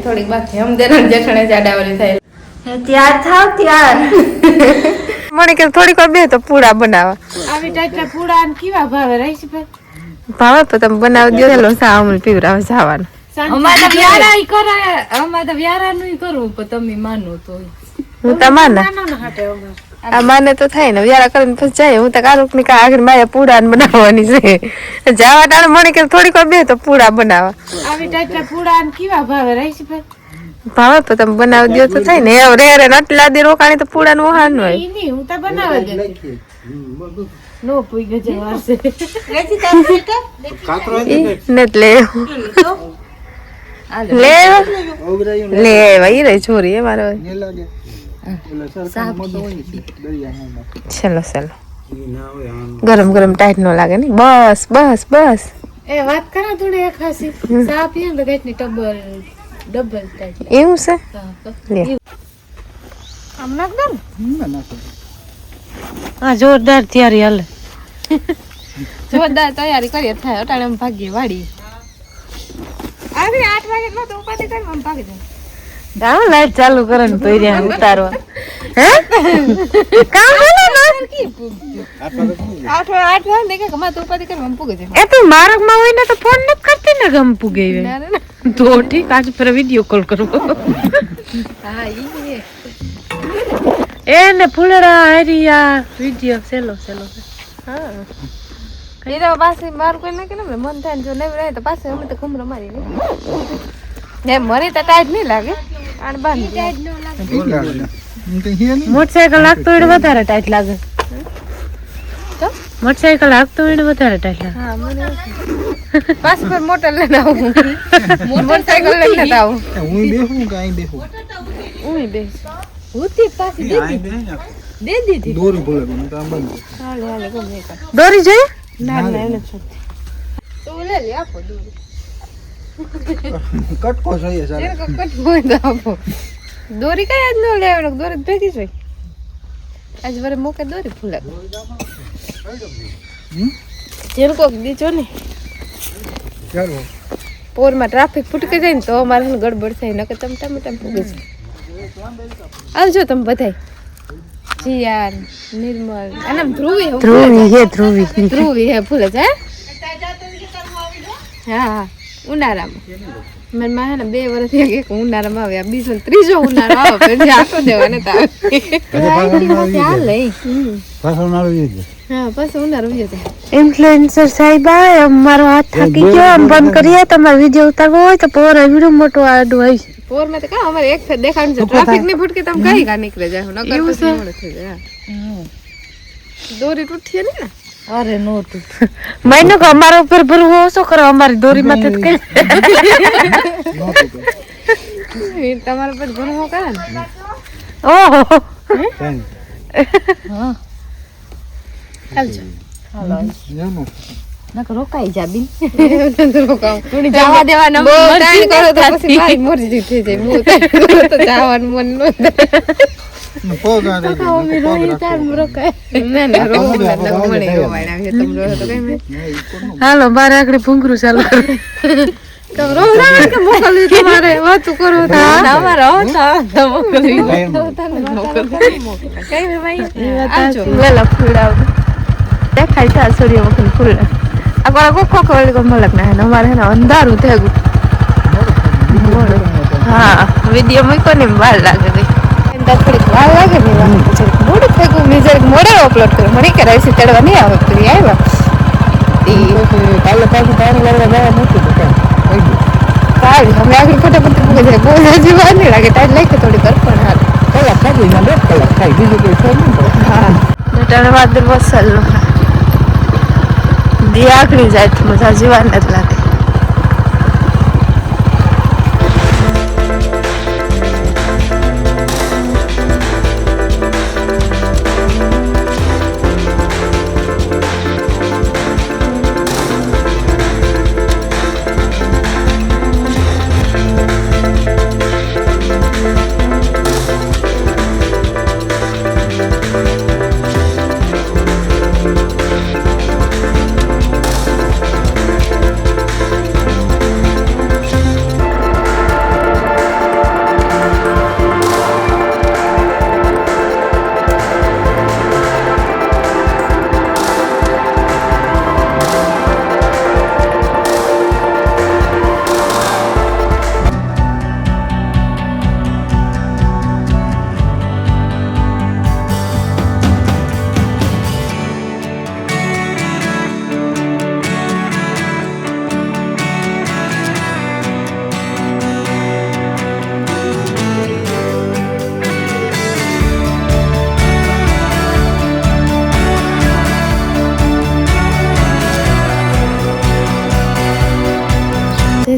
થોડીક બાકી અમદાવાદ જઠણે જાડાવાળી થાય ત્યાર થાવ ત્યાર મને કે થોડીક વાર બે તો પૂડા બનાવવા આવી ટાઈપના પૂડા ને કેવા ભાવે રહીશ ભાવે તો તમે બનાવી દો લો સાવણ પીવરાવ જવાનું અમારે વ્યારા કરાય અમારે તો વ્યારા નું કરવું પણ તમે માનો તો હું તો માના આ માને તો થાય ને વ્યારા કરીને પછી જાય હું તો કારુક ની આગળ માયા પૂડા બનાવવાની છે જવા ટાણે મને કે થોડીક વાર બે તો પૂડા બનાવવા આવી ટાઈપના પૂડા ને કેવા ભાવે રહીશ ભાવે તો તમે બનાવી દો તો થાય ને રે રે આટલા દી રોકાણી તો પૂડા નું વહાણ હોય હું તો બનાવી દે નો પૂઈ ગજે વારસે લે વહી રહી છોરી એ મારે ચલો ચલો ગરમ ગરમ ટાઈટ નો લાગે ને બસ બસ બસ એ વાત કરા થોડી એક ખાસી સા પીએ તો કેટલી ડબલ ટાઈટ એવું છે લે આમ નાખ દે હા જોરદાર તૈયારી હાલે જોરદાર તૈયારી કરીએ થાય અટાણે આમ ભાગીએ વાડી આવી 8 વાગે નો તો ઉપાધી કરી આમ ભાગી જાય ગાવ લાઈટ ચાલુ કરે ને પૈર્યા ઉતારવા હે કામ બોલે ના કી 8 વાગે દેખે કમા તો ઉપાધી કરી આમ પૂગે જાય એ તો માર્ગ માં હોય ને તો ફોન ન કરતી ને ગમ પૂગે તો ઠીક આજ પર વિડિયો કોલ કરો હા ઈ એને ફૂલડા હરિયા વિડિયો સેલો સેલો હા એ તો પાછી માર કોઈ ના કે ને મન થાય ને જો નહીં રહે તો પાછે અમે તો ઘુમરો મારી ને મને તો ટાઈટ નહીં લાગે આણ બાંધી ટાઈટ ન લાગે મોટરસાઇકલ લાગતો હોય વધારે ટાઈટ લાગે તો મોટરસાઇકલ લાગતો હોય વધારે ટાઈટ લાગે હા મને પાસ પર મોટર લઈને આવું મોટરસાઇકલ લઈને આવું હું બેહું કે આઈ બેહું હું બેસ ઉતી પાછી દે દીધી દોરી ભલે મને તો આમ બંધ હાલે હાલે ગમે કર દોરી જોઈએ ના ના એને છોડ તો લે લે આપો દોરી કટકો જોઈએ સર કટકો આપો દોરી કઈ આજ ન લેવાનો દોરી ભેગી જોઈ આજ વરે મોકે દોરી ફૂલા જેલ કોક દીજો ને ચાલો પોરમાં ટ્રાફિક ફૂટકે જાય ને તો અમારે ગડબડ થાય નકર તમે ટમેટા પૂગે છે આવજો તમે બધાય જીયાન નિર્મલ અને ધ્રુવી હે ફૂલે છે હા ઉનાળામાં મને માં ને 2 વર્ષ એક ઉનાળામાં આવ્યા બીજો ત્રીજો ઉનાળો આવે પછી આખો દેવાને તો હા બસ ઉનાળો આવી જાય ઇન્ફ્લુએન્સર સાહેબા અમારો હાથ થાકી ગયો આમ બંધ કરીએ તમારો વિડિયો ઉતારવો હોય તો પોર વિડિયો મોટો આડો હોય પોર માં તો કા અમારે એક ફેર દેખાડું છે ટ્રાફિક ની ફૂટકે તમે કઈ કા નીકળે જાય નકર પછી મોડે થઈ જાય દોરી તૂટીએ ને અરે નો તું મહિનો કે અમારા ઉપર ભરવો ઓછો કરો અમારી દોરી માથે કઈ તમારા પર ભરવો કરે ને ઓહો હા ચાલજો હાલો નકર રોકાઈ જા બિન રોકાવ થોડી જવા દેવાના બહુ ટાઈમ કરો તો પછી મારી મરજી થઈ જાય બહુ ટાઈમ કરો તો જવાનું મન ન હાલો બાર આગળ ભૂંગરું ચાલુ દેખાય સૂર્ય વખત ફૂલ મલક ના અમારે અંધારું થયું હા વિડીયો મૂકો ને વાર લાગે થોડીક વાર લાગે ને મોડું થઈ ગયું મેં જરાક મોડે અપલોડ કર્યું મને કે રાઈસી ચડવા નહીં આવે કરી આવ્યા કાલે પાછું પાણી લાવવા જવા નથી સારું અમે આગળ ફટાફટ પૂગે જાય બહુ હજી વાર નહીં લાગે ટાઈટ લાગે થોડી કર પણ હાલ કલાક ખાધી 2 કલાક ખાઈ બીજું કોઈ છે નહીં હા ટણવાદ વસલ દી આખરી જાય તો મજા જીવા નથી લાગે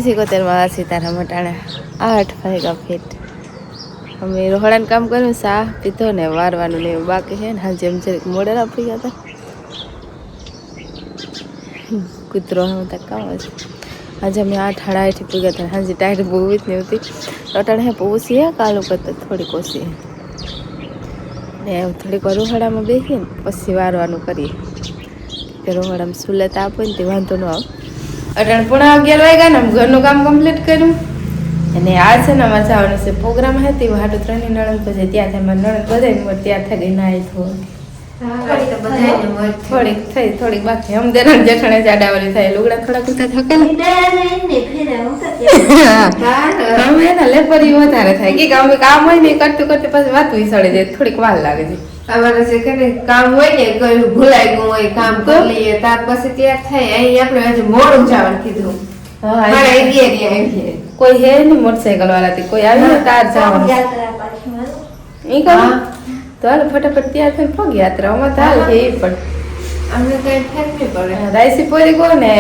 માં સીતારામ અટાણે 8 વાગ્યા ફેટ અમે રોહડાનું કામ કર્યું સા પીધો ને વારવાનું ને એવું બાકી છે ને હાજે એમ જરીક મોડે આપી ગયા હતા કૂતરો હું તક કામ હશે આજે અમે 8 સાડા 8 પૂગ્યા હતા હાજી ટાઈટ બહુ જ નહીં હતી અટાણે હે પોસી હે કાલ ઉપર થોડીક ઓછી ને થોડીક વાર રોહડામાં બેસીને પછી વારવાનું કરીએ કે રોહડામાં સુલત આપો ને તે વાંધો ન આવે અટાણે 11:30 વાગ્યા ને ઘરનું કામ કમ્પ્લીટ કર્યું અને આ છે ને અમારે જવાનું છે પ્રોગ્રામ હતી હાટો 3 ની નણંદ પછી ત્યાં થાય મારી નણંદ બધાય ત્યાં થઈ ગઈ નાય થોડીક બાકી અમ દેરાણ જેઠાણે જાડાવાળી થાય લુગડા થોડા કુતા થકેલા અમે એના લેપરી વધારે થાય કે અમે કામ હોય ને કરતું કરતું પછી વાત વિસળે જાય થોડીક વાર લાગે છે અમારે છે કે કામ હોય ને કોઈ ભૂલાઈ ગયું હોય કામ કરી લઈએ ત્યાર પછી તૈયાર થાય અહીં આપણે આજે મોડું જવાનું કીધું કોઈ હે નહીં મોટરસાયકલ વાળાથી કોઈ આવી ને તાર જવાનું ઈ કહું તો હાલ ફટાફટ તૈયાર થઈને પગ યાત્રા અમારે તો હાલ છે એ પણ અમને કઈ ફેર નહીં પડે રાયસી પોરી ગો ને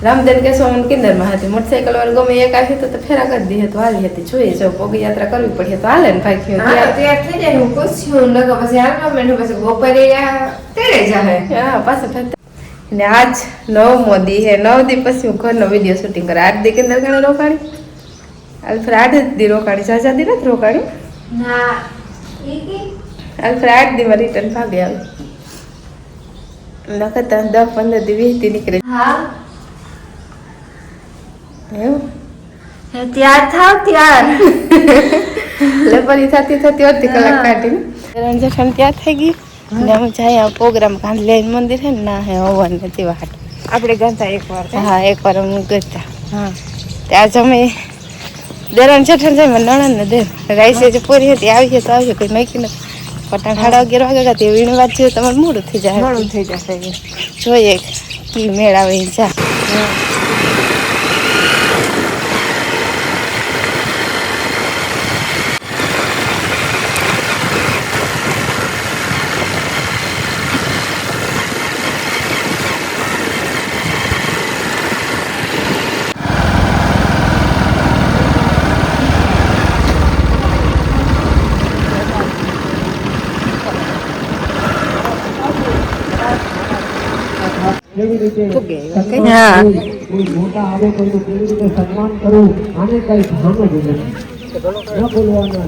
રામદેન કે સોમન કિંદરમાં હતી મોટરસાયકલ વાળા ગમે એક આવી તો ફેરા કરી દી તો હાલી હતી જોઈએ જો પગ યાત્રા કરવી પડે તો હાલે ને ભાઈ તૈયાર થઈ જાય હું પૂછ્યું લગા પછી હાલવા માંડ્યું પછી બપોરે તેડે જાય હા પાછા ફરતા ને આજ 9મો દી હે 9 દી પછી હું ઘરનો વિડીયો શૂટિંગ કરે 8 દી કેન્દ્ર ગણે રોકાણી અલ્ફર 8 દી રોકાણી સાજા દી નથી રોકાણી ના અલ્ફર 8 દી માં રિટર્ન ભાગે આવે નકતા 10-15 દી 20 દી નીકળે હા એવું તૈયાર થાવ તૈયાર લેપરી થતી અડધી કલાક કાઢીને રંજન ત્યાં થઈ ગઈ ને અમે જાય પ્રોગ્રામ કાંધલેન મંદિર છે ને ના હે હવન નથી વાટ આપણે ગંતા એકવાર હા એકવાર અમે ગયા હા ત્યાં જ અમે દેરાણ જેઠાણ જાય નણંદ ને દે રાઈસે જે પૂરી હતી આવીએ તો આવીએ કોઈ મેકી નથી પટાણ 11:30 વાગ્યા હતી વીણી વાત જોઈએ તમારે મોડું થઈ જાય મોડું થઈ જશે જોઈએ કી મેળ આવે જા હા કોઈ મોટા આવે કોઈ કેવી રીતે સન્માન કરવું આને કઈ ભાન જ નથી ન બોલવાના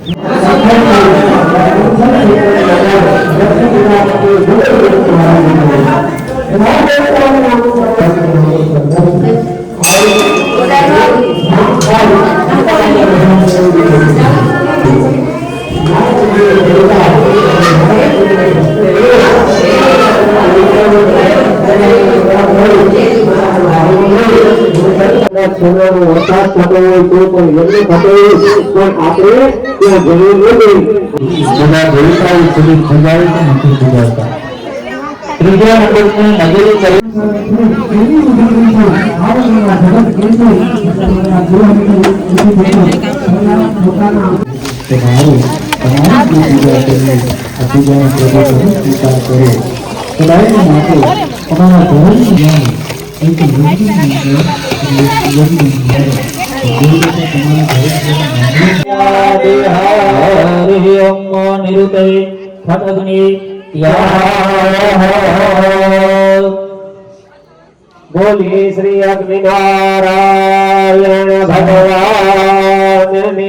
વરસાદ થતો હોય તો પણ યજ્ઞ થતો હોય પણ આપણે ત્યાં જરૂર નથી બધા દેવતાઓ સુધી ખજાવે કે નથી ખજાવતા ત્રીજા નંબરની નજરે કરી બોલીએ શ્રી અગ્નિનારાયણ ભગવાનની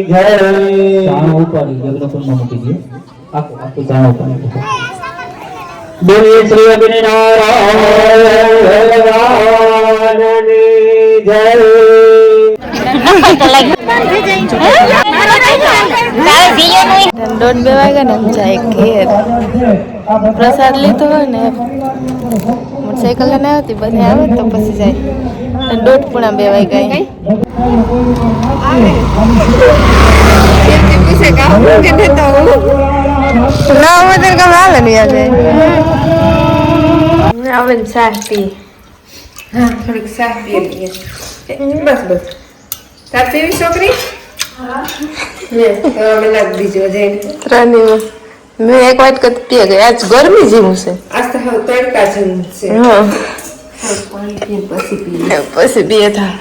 જય ઉપર મૂકી દે આખું જાણ ઉપર બોલીએ શ્રી અગ્નિનારાયણ ભગવાનની જય દોઢ 2 વાગ્યા ને જાય ઘેર પ્રસાદ લીધો હોય ને મોટરસાયકલ લઈને આવતી બધે આવે તો પછી જાય 1:30 વાગ્યા આવે ને શાક પી હા થોડીક શાક પીએ બસ શાક પીવી છોકરી લે અમે લાગ દીજો જઈને 3 મેં એક વાટ કદ પીએ ગઈ આજ ગરમી જેવું છે આજ તો તડકા જેવું છે હા પાણી પીએ પછી પીએ પછી પીએ થા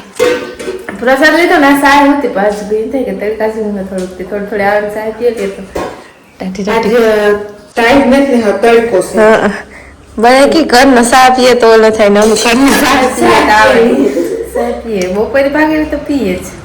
પ્રસાદ લીધો ને સાય હતી પાછું ગઈ થાય કે તડકા જેવું થોડી થોડી આવે સાય પીએ કે તો ટાઈમ નથી તડકો છે બને કે ઘરનો સા પીએ તો ઓલો થાય ને અમે ઘરનો સા પીએ બપોરે ભાગે તો પીએ જ